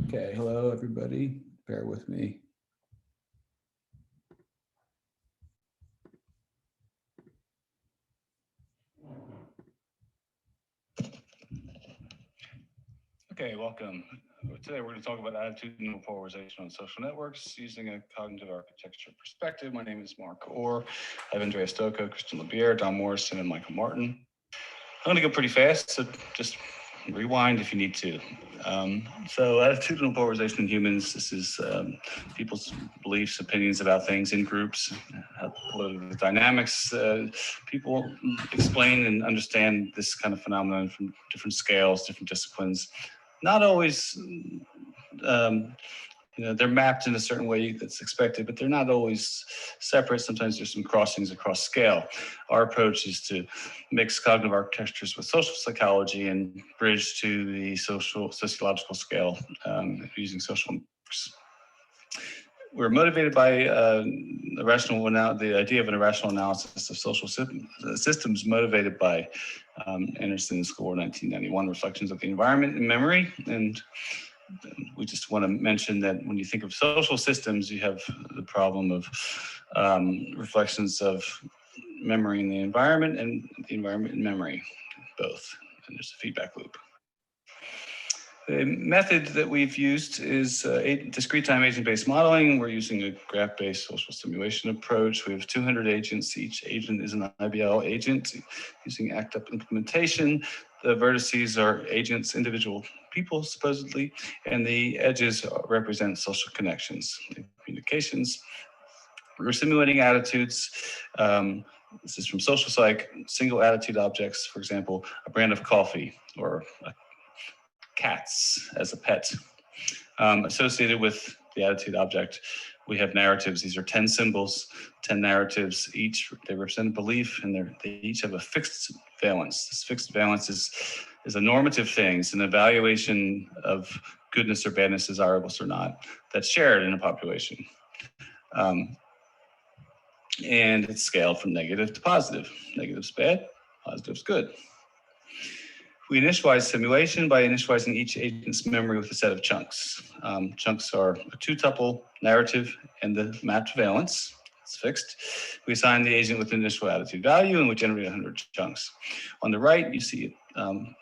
Okay, hello everybody. Bear with me. Okay, welcome. Today we're going to talk about attitudinal polarization on social networks using a cognitive architecture perspective. My name is Mark Orr. I have Andrea Stocco, Christian LeBierre, Don Morrison, and Michael Martin. I'm going to go pretty fast, so just rewind if you need to. So attitudinal polarization in humans, this is people's beliefs, opinions about things in groups, political dynamics. People explain and understand this kind of phenomenon from different scales, different disciplines. Not always, they're mapped in a certain way that's expected, but they're not always separate. Sometimes there's some crossings across scale. Our approach is to mix cognitive architectures with social psychology and bridge to the sociological scale using social networks. We're motivated by the idea of an irrational analysis of social systems motivated by Anderson's score 1991, Reflections of the Environment and Memory. And we just want to mention that when you think of social systems, you have the problem of reflections of memory in the environment and the environment and memory, both. And there's a feedback loop. The method that we've used is discrete time agent-based modeling. We're using a graph-based social simulation approach. We have 200 agents. Each agent is an IBL agent using ACT-UP implementation. The vertices are agents, individual people, supposedly, and the edges represent social connections, communications. We're simulating attitudes. This is from social psych, single attitude objects, for example, a brand of coffee or cats as a pet. Associated with the attitude object, we have narratives. These are 10 symbols, 10 narratives. They represent belief, and they each have a fixed valence. This fixed valence is a normative thing. It's an evaluation of goodness or badness, desirables or not, that's shared in a population. And it's scaled from negative to positive. Negative's bad, positive's good. We initialize simulation by initializing each agent's memory with a set of chunks. Chunks are a two-tuple narrative and the mapped valence. It's fixed. We assign the agent with an initial attitude value, and we generate 100 chunks. On the right, you see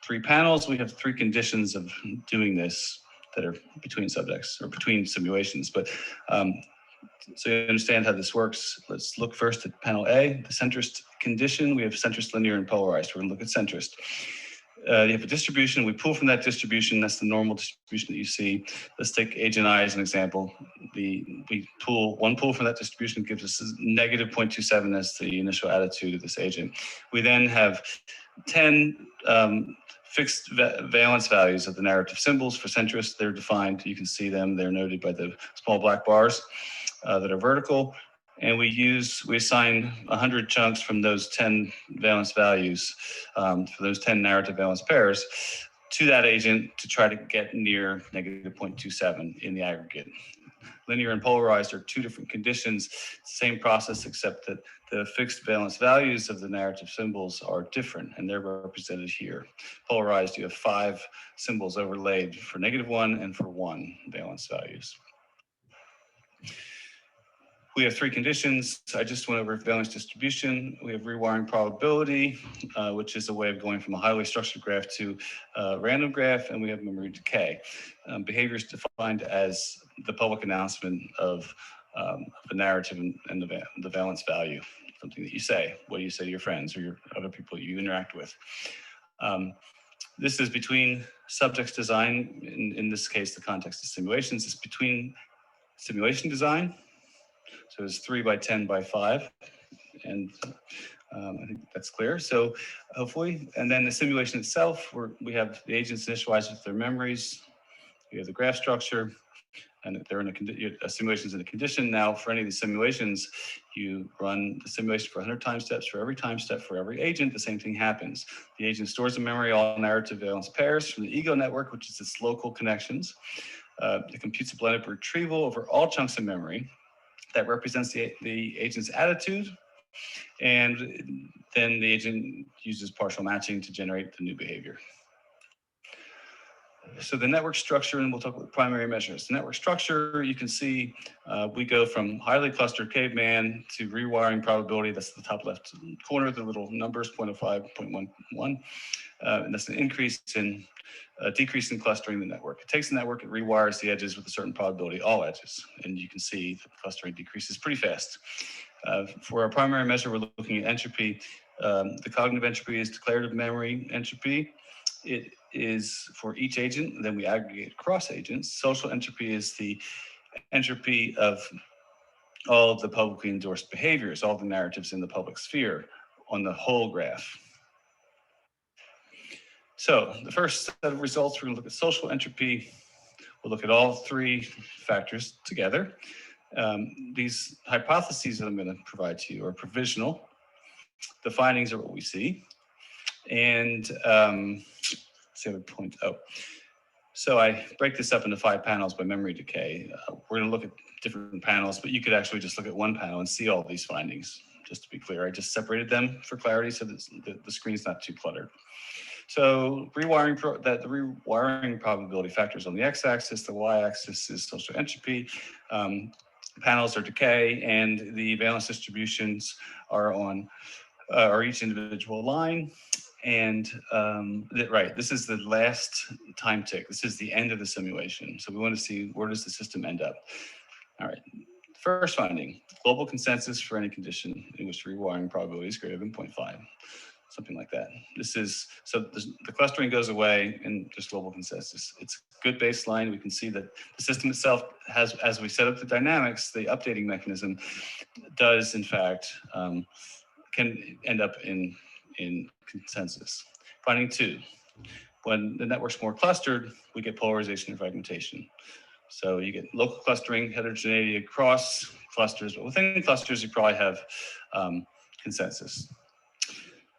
3 panels. We have 3 conditions of doing this that are between subjects or between simulations. But so you understand how this works, let's look first at panel A, the centrist condition. We have centrist, linear, and polarized. We're going to look at centrist. You have a distribution. We pull from that distribution. That's the normal distribution that you see. Let's take agent I as an example. We pull one pull from that distribution gives us negative 0.27 as the initial attitude of this agent. We then have 10 fixed valence values of the narrative symbols for centrist. They're defined. You can see them. They're noted by the small black bars that are vertical. And we assign 100 chunks from those 10 valence values for those 10 narrative valence pairs to that agent to try to get near negative 0.27 in the aggregate. Linear and polarized are 2 different conditions, same process, except that the fixed valence values of the narrative symbols are different, and they're represented here. Polarized, you have 5 symbols overlaid for -1 and for 1 valence values. We have 3 conditions. I just went over valence distribution. We have rewiring probability, which is a way of going from a highly structured graph to a random graph, and we have memory decay. Behavior is defined as the public announcement of the narrative and the valence value, something that you say, what do you say to your friends or your other people you interact with. This is between subjects design. In this case, the context of simulations is between simulation design. So it's 3 by 10 by 5, and I think that's clear. So hopefully, and then the simulation itself, we have the agents initialized with their memories. We have the graph structure, and they're in a simulation's in a condition. Now, for any of these simulations, you run the simulation for 100 time steps. For every time step for every agent, the same thing happens. The agent stores in memory all narrative valence pairs from the ego network, which is its local connections. It computes a blended retrieval over all chunks of memory that represents the agent's attitude, and then the agent uses partial matching to generate the new behavior. So the network structure, and we'll talk about primary measures. The network structure, you can see we go from highly clustered caveman to rewiring probability. That's the top left corner, the little numbers, 0.05, 0.11. And that's an increase in, decrease in clustering the network. It takes the network, it rewires the edges with a certain probability, all edges. And you can see the clustering decreases pretty fast. For our primary measure, we're looking at entropy. The cognitive entropy is declarative memory entropy. It is for each agent, then we aggregate across agents. Social entropy is the entropy of all of the publicly endorsed behaviors, all the narratives in the public sphere on the whole graph. So the first set of results, we're going to look at social entropy. We'll look at all three factors together. These hypotheses that I'm going to provide to you are provisional. The findings are what we see. And let's see, other point. Oh, so I break this up into 5 panels by memory decay. We're going to look at different panels, but you could actually just look at one panel and see all these findings. Just to be clear, I just separated them for clarity so that the screen's not too cluttered. So the rewiring probability factors on the x-axis, the y-axis is social entropy. Panels are decay, and the valence distributions are on each individual line. And right, this is the last time tick. This is the end of the simulation. So we want to see, where does the system end up? All right. First finding, global consensus for any condition in which rewiring probability is greater than 0.5, something like that. This is, so the clustering goes away and just global consensus. It's a good baseline. We can see that the system itself has, as we set up the dynamics, the updating mechanism does in fact, can end up in consensus. Finding 2, when the network's more clustered, we get polarization and fragmentation. So you get local clustering, heterogeneity across clusters, but within clusters, you probably have consensus.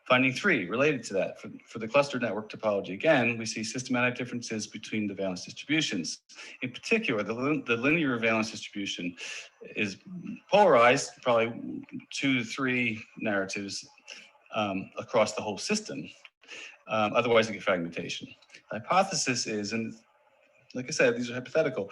Finding 3, related to that, for the clustered network topology, again, we see systematic differences between the valence distributions. In particular, the linear valence distribution is polarized, probably 2 to 3 narratives across the whole system. Otherwise, you get fragmentation. The hypothesis is, and like I said, these are hypothetical.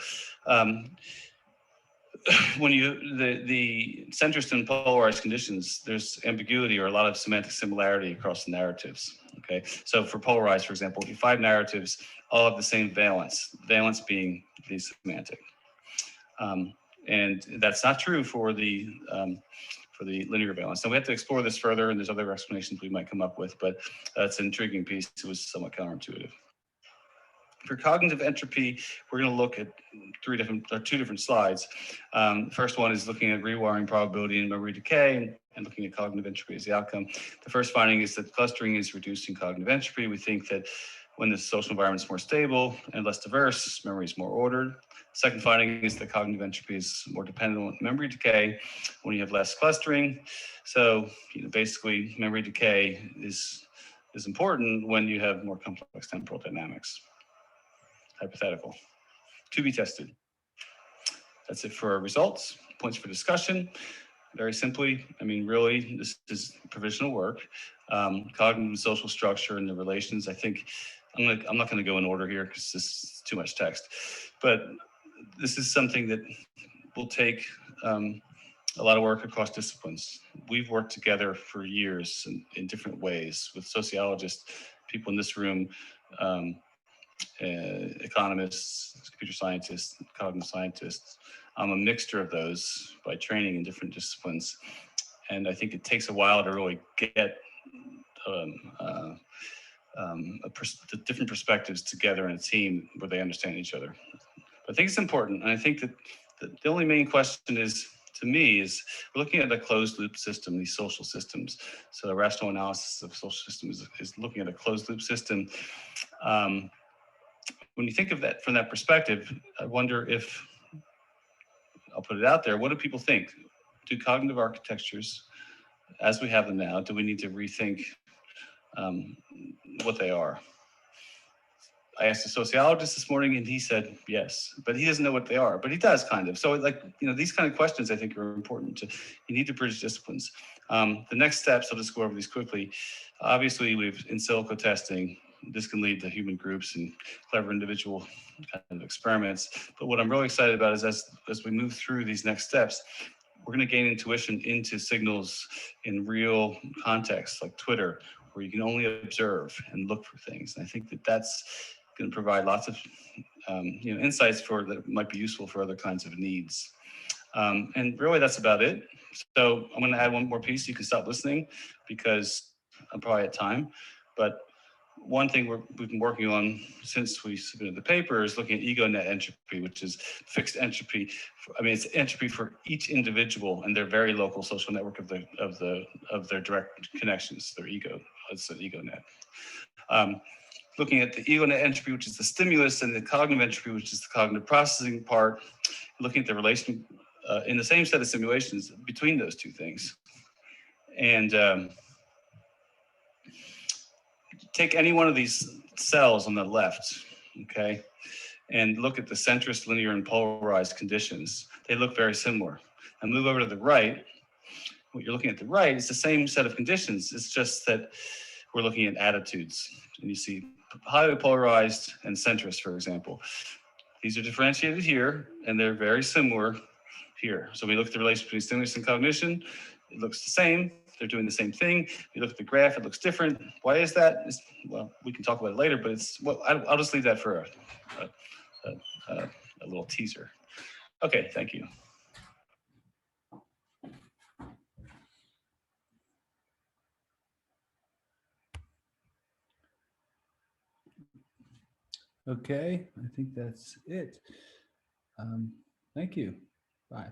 When the centrist and polarized conditions, there's ambiguity or a lot of semantic similarity across the narratives. Okay, so for polarized, for example, if you 5 narratives all have the same valence, valence being the semantic, and that's not true for the linear valence. So we have to explore this further, and there's other explanations we might come up with, but that's an intriguing piece. It was somewhat counterintuitive. For cognitive entropy, we're going to look at 2 different slides. First one is looking at rewiring probability and memory decay, and looking at cognitive entropy as the outcome. The first finding is that clustering is reducing cognitive entropy. We think that when the social environment is more stable and less diverse, memory is more ordered. Second finding is that cognitive entropy is more dependent on memory decay when you have less clustering. So, basically, memory decay is important when you have more complex temporal dynamics. Hypothetical, to be tested. That's it for our results. Points for discussion. Very simply, I mean, really, this is provisional work. Cognitive and social structure and the relations. I think I'm not going to go in order here because this is too much text. But this is something that will take a lot of work across disciplines. We've worked together for years in different ways with sociologists, people in this room, economists, computer scientists, cognitive scientists. I'm a mixture of those by training in different disciplines. And I think it takes a while to really get the different perspectives together in a team where they understand each other. But I think it's important. And I think that the only main question is, to me, is we're looking at a closed loop system, these social systems. So the rational analysis of social systems is looking at a closed loop system. When you think of that from that perspective, I wonder if, I'll put it out there, what do people think? Do cognitive architectures, as we have them now, do we need to rethink what they are? I asked a sociologist this morning and he said yes, but he doesn't know what they are, but he does kind of. So these kind of questions I think are important. You need to bridge disciplines. The next steps, I'll just go over these quickly. Obviously, we've in silico testing, this can lead to human groups and clever individual kind of experiments. But what I'm really excited about is as we move through these next steps, we're going to gain intuition into signals in real context, like Twitter, where you can only observe and look for things. And I think that that's going to provide lots of insights that might be useful for other kinds of needs. And really, that's about it. So I'm going to add one more piece. You can stop listening because I'm probably at time. But one thing we've been working on since we submitted the paper is looking at ego net entropy, which is fixed entropy. It's entropy for each individual and their very local social network of their direct connections, their ego. It's an ego net. Looking at the ego net entropy, which is the stimulus, and the cognitive entropy, which is the cognitive processing part. Looking at the relation in the same set of simulations between those two things, and take any one of these cells on the left, okay, and look at the centrist, linear, and polarized conditions. They look very similar. And move over to the right. What you're looking at the right is the same set of conditions. It's just that we're looking at attitudes. And you see highly polarized and centrist, for example. These are differentiated here, and they're very similar here. So we look at the relation between stimulus and cognition. It looks the same. They're doing the same thing. You look at the graph, it looks different. Why is that? Well, we can talk about it later, but I'll just leave that for a little teaser. Okay, thank you. Okay, I think that's it. Thank you. Bye.